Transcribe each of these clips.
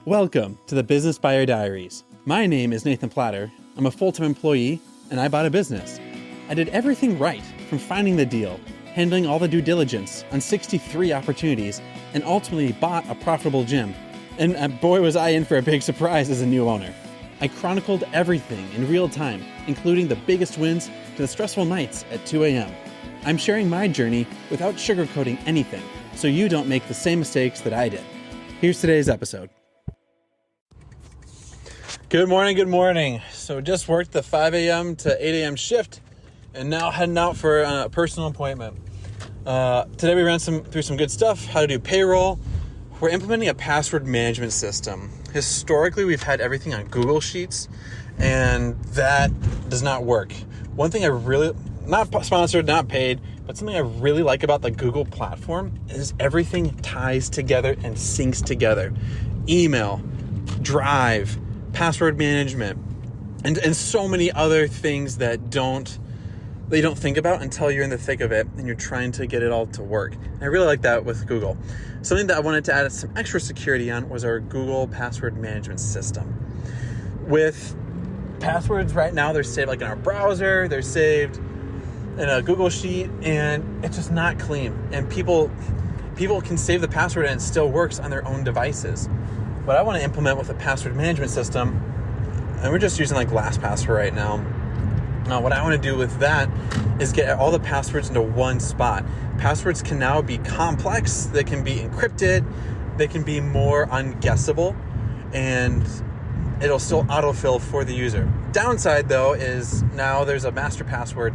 Welcome to the Business Buyer Diaries. My name is Nathan Platter. I'm a full-time employee, and I bought a business. I did everything right, from finding the deal, handling all the due diligence on 63 opportunities, and ultimately bought a profitable gym. And boy was I in for a big surprise as a new owner. I chronicled everything in real time, including the biggest wins to the stressful nights at 2 a.m. I'm sharing my journey without sugarcoating anything, so you don't make the same mistakes that I did. Here's today's episode. Good morning. So just worked the 5 a.m. to 8 a.m. shift and now heading out for a personal appointment. Today we ran through some good stuff, how to do payroll. We're implementing a password management system. Historically, we've had everything on Google Sheets, and that does not work. One thing I really, not sponsored, not paid, but something I really like about the Google platform is everything ties together and syncs together. Email, Drive, password management, and so many other things that you don't think about until you're in the thick of it and you're trying to get it all to work. And I really like that with Google. Something that I wanted to add some extra security on was our Google password management system. With passwords right now, they're saved like in our browser, they're saved in a Google Sheet, and it's just not clean. And people can save the password and it still works on their own devices. What I want to implement with a password management system, and we're just using like LastPass for right now. What I want to do with that is get all the passwords into one spot. Passwords can now be complex, they can be encrypted, they can be more unguessable, and it'll still autofill for the user. Downside though is now there's a master password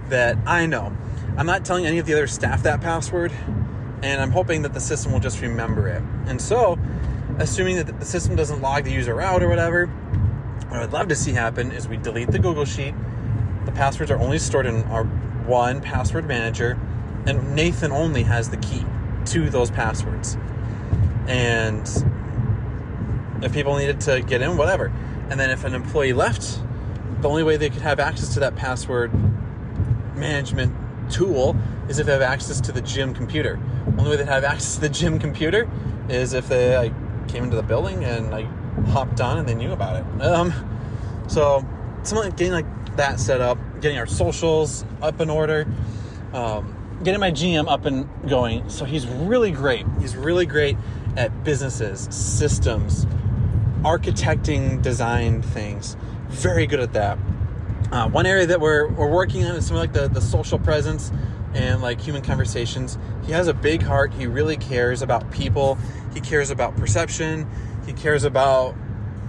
that I know. I'm not telling any of the other staff that password, and I'm hoping that the system will just remember it. And so, assuming that the system doesn't log the user out or whatever, what I'd love to see happen is we delete the Google Sheet. The passwords are only stored in our one password manager, and Nathan only has the key to those passwords. And if people needed to get in, whatever. And then if an employee left, the only way they could have access to that password management tool is if they have access to the gym computer. Only way they'd have access to the gym computer is if they came into the building and hopped on and they knew about it. So something like getting that set up, getting our socials up in order, getting my GM up and going. So he's really great. He's really great at businesses, systems, architecting, design things. Very good at that. One area that we're working on is something like the social presence and human conversations. He has a big heart. He really cares about people. He cares about perception. He cares about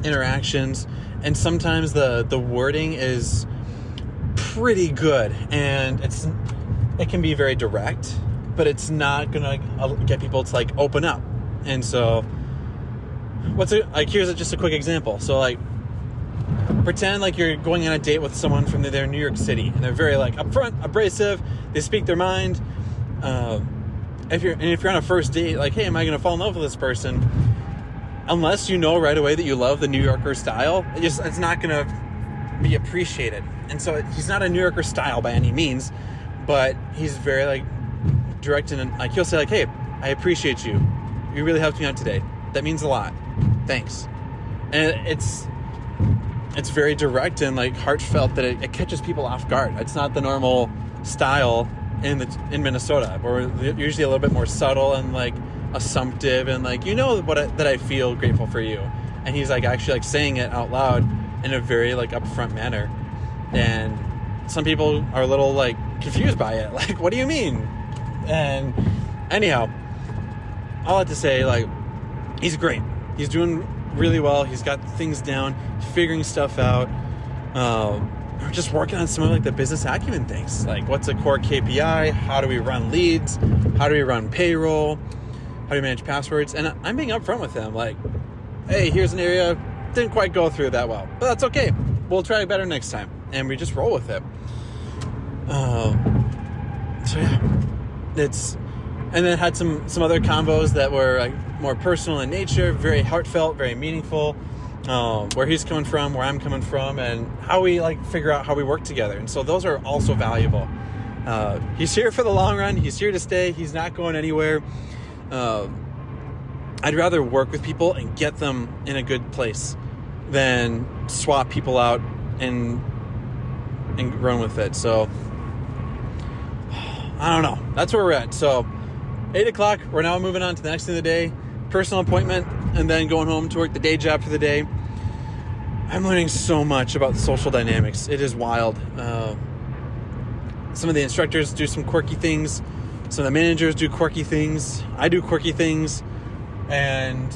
interactions. And sometimes the wording is pretty good, and it can be very direct, but it's not gonna get people to open up. And so here's just a quick example. So pretend you're going on a date with someone from their New York City, and they're very upfront, abrasive. They speak their mind. If you're on a first date, hey, am I going to fall in love with this person? Unless you know right away that you love the New Yorker style, it's not going to be appreciated. And so he's not a New Yorker style by any means, but he's very direct, and he'll say hey, I appreciate you. You really helped me out today. That means a lot. Thanks. And it's very direct and heartfelt that it catches people off guard. It's not the normal style in Minnesota, where we're usually a little bit more subtle and assumptive and that I feel grateful for you. And he's actually saying it out loud in a very upfront manner. And some people are a little confused by it. What do you mean? And anyhow, all that to say, he's great. He's doing really well. He's got things down, figuring stuff out. We're just working on some of the business acumen things. What's a core KPI? How do we run leads? How do we run payroll? How do we manage passwords? And I'm being upfront with them. Hey, here's an area didn't quite go through that well, but that's okay. We'll try better next time. And we just roll with it. So yeah, and then had some other combos that were more personal in nature, very heartfelt, very meaningful. Where he's coming from, where I'm coming from, and how we figure out how we work together. And so those are also valuable. He's here for the long run. He's here to stay. He's not going anywhere. I'd rather work with people and get them in a good place than swap people out and run with it. So I don't know. That's where we're at. So 8 o'clock, we're now moving on to the next thing of the day, personal appointment, and then going home to work the day job for the day. I'm learning so much about the social dynamics. It is wild. Some of the instructors do some quirky things. Some of the managers do quirky things. I do quirky things. And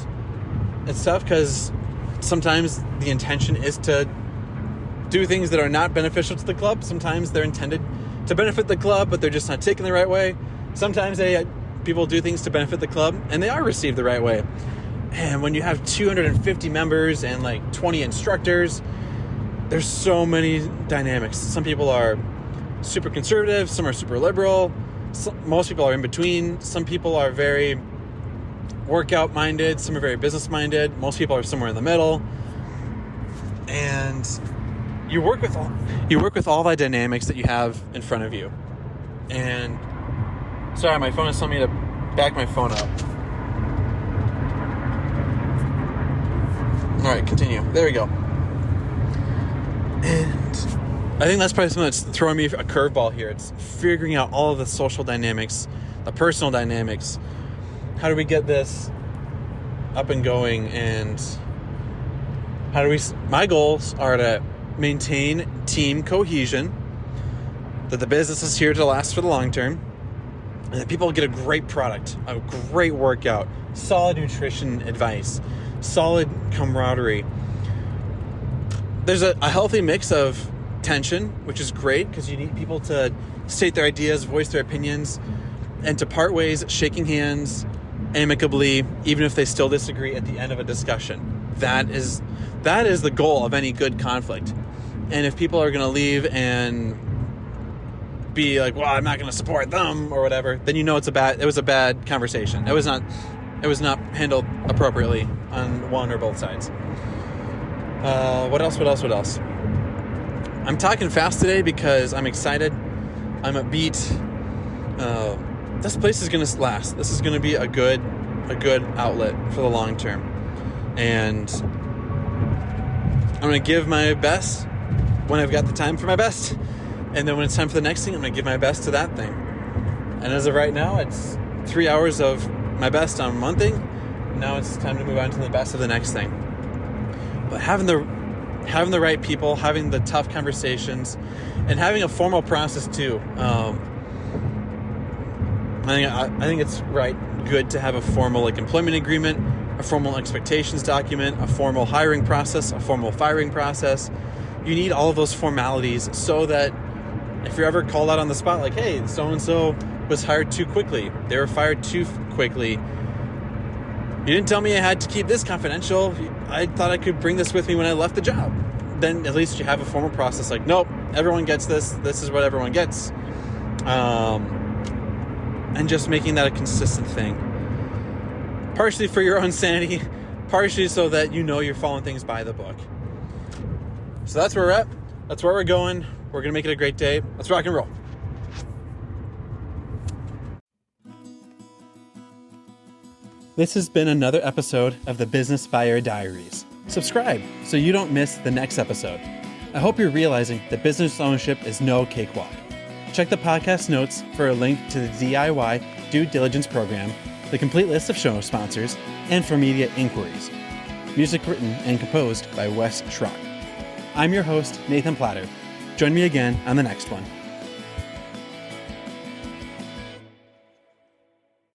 it's tough because sometimes the intention is to do things that are not beneficial to the club. Sometimes they're intended to benefit the club, but they're just not taken the right way. Sometimes people do things to benefit the club, and they are received the right way. And when you have 250 members and like 20 instructors, there's so many dynamics. Some people are super conservative, some are super liberal, most people are in between. Some people are very workout minded, some are very business minded, most people are somewhere in the middle. And you work with all the dynamics that you have in front of you. And sorry, my phone is telling me to back my phone up. All right, continue. There we go. And I think that's probably something that's throwing me a curveball here. It's figuring out all of the social dynamics, the personal dynamics. How do we get this up and going? And my goals are to maintain team cohesion, that the business is here to last for the long term, and that people get a great product, a great workout, solid nutrition advice, solid camaraderie. There's a healthy mix of tension, which is great because you need people to state their ideas, voice their opinions, and to part ways, shaking hands amicably, even if they still disagree at the end of a discussion. That is the goal of any good conflict. And if people are going to leave and be like, well, I'm not going to support them or whatever, then you know it was a bad conversation. It was not handled appropriately on one or both sides. What else? I'm talking fast today because I'm excited. I'm upbeat. This place is going to last. This is going to be a good outlet for the long term. And I'm going to give my best when I've got the time for my best. And then when it's time for the next thing, I'm going to give my best to that thing. And as of right now, it's 3 hours of my best on one thing. Now it's time to move on to the best of the next thing. But having the right people, having the tough conversations, and having a formal process too. I think it's good to have a formal employment agreement, a formal expectations document, a formal hiring process, a formal firing process. You need all of those formalities so that if you're ever called out on the spot, like, hey, so-and-so was hired too quickly, they were fired too quickly, you didn't tell me I had to keep this confidential, I thought I could bring this with me when I left the job. Then at least you have a formal process like, nope, everyone gets this is what everyone gets. And just making that a consistent thing. Partially for your own sanity, partially so that you know you're following things by the book. So that's where we're at. That's where we're going. We're going to make it a great day. Let's rock and roll. This has been another episode of the Business Buyer Diaries. Subscribe so you don't miss the next episode. I hope you're realizing that business ownership is no cakewalk. Check the podcast notes for a link to the DIY due diligence program, the complete list of show sponsors, and for media inquiries. Music written and composed by Wes Schrock. I'm your host, Nathan Platter. Join me again on the next one.